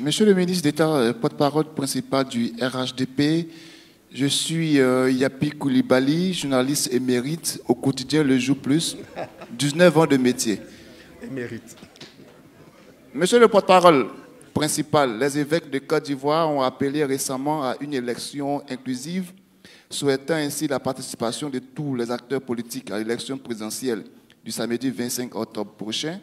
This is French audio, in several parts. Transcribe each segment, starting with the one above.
Monsieur le ministre d'État, porte-parole principal du RHDP, je suis Yapi Koulibaly, journaliste émérite au quotidien Le Jour Plus, 19 ans de métier. Émérite. Monsieur le porte-parole principal, les évêques de Côte d'Ivoire ont appelé récemment à une élection inclusive, souhaitant ainsi la participation de tous les acteurs politiques à l'élection présidentielle du samedi 25 octobre prochain.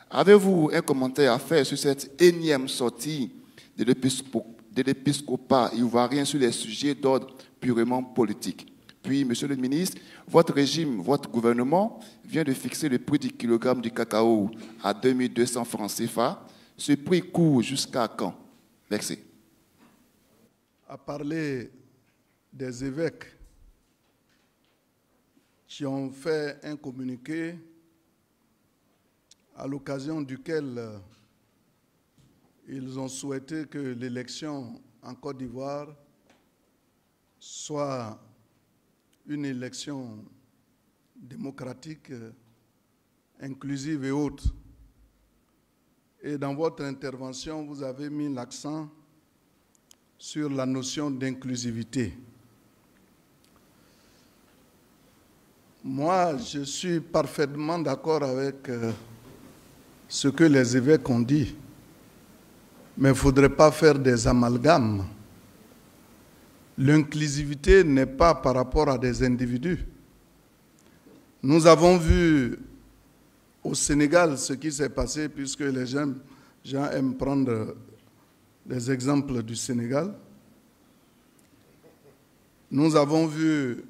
Avez-vous un commentaire à faire sur cette énième sortie de l'épiscopat ivoirien sur les sujets d'ordre purement politique? Puis, monsieur le ministre, votre régime, votre gouvernement vient de fixer le prix du kilogramme du cacao à 2200 francs CFA. Ce prix court jusqu'à quand? Merci. À parler des évêques qui ont fait un communiqué à l'occasion duquel ils ont souhaité que l'élection en Côte d'Ivoire soit une élection démocratique, inclusive et autre. Et dans votre intervention, vous avez mis l'accent sur la notion d'inclusivité. Moi, je suis parfaitement d'accord avec ce que les évêques ont dit, mais il ne faudrait pas faire des amalgames. L'inclusivité n'est pas par rapport à des individus. Nous avons vu au Sénégal ce qui s'est passé, puisque les gens aiment prendre des exemples du Sénégal. Nous avons vu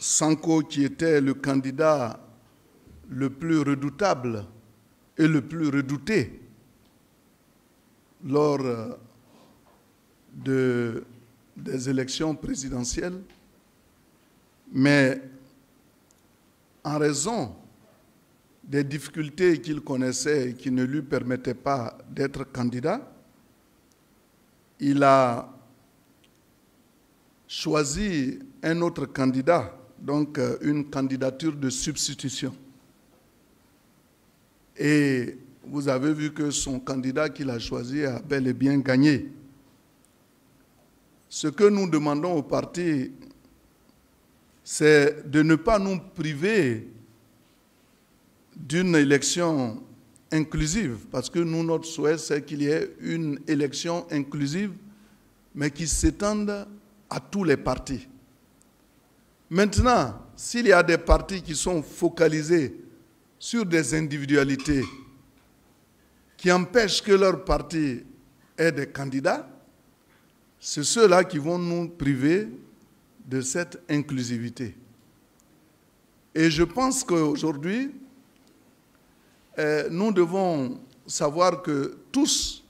Sanko, qui était le candidat le plus redoutable et le plus redouté lors des élections présidentielles, mais en raison des difficultés qu'il connaissait et qui ne lui permettaient pas d'être candidat, il a choisi un autre candidat, donc une candidature de substitution. Et vous avez vu que son candidat qu'il a choisi a bel et bien gagné. Ce que nous demandons au parti, c'est de ne pas nous priver d'une élection inclusive, parce que nous, notre souhait, c'est qu'il y ait une élection inclusive, mais qui s'étende à tous les partis. Maintenant, s'il y a des partis qui sont focalisés sur des individualités qui empêchent que leur parti ait des candidats, c'est ceux-là qui vont nous priver de cette inclusivité. Et je pense qu'aujourd'hui, nous devons savoir que tous,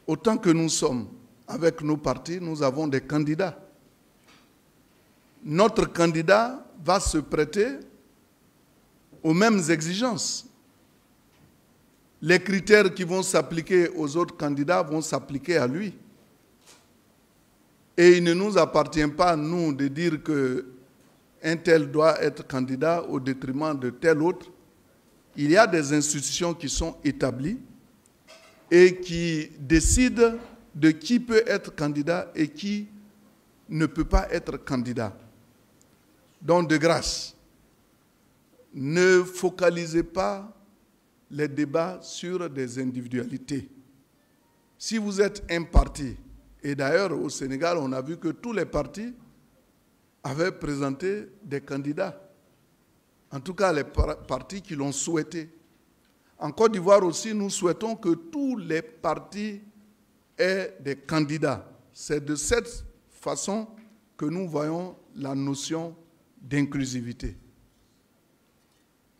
autant que nous sommes avec nos partis, nous avons des candidats. Notre candidat va se prêter aux mêmes exigences. Les critères qui vont s'appliquer aux autres candidats vont s'appliquer à lui. Et il ne nous appartient pas, nous, de dire qu'un tel doit être candidat au détriment de tel autre. Il y a des institutions qui sont établies et qui décident de qui peut être candidat et qui ne peut pas être candidat. Donc, de grâce, ne focalisez pas les débats sur des individualités. Si vous êtes un parti, et d'ailleurs au Sénégal, on a vu que tous les partis avaient présenté des candidats. En tout cas, les partis qui l'ont souhaité. En Côte d'Ivoire aussi, nous souhaitons que tous les partis aient des candidats. C'est de cette façon que nous voyons la notion d'inclusivité.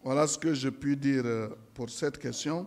Voilà ce que je puis dire pour cette question.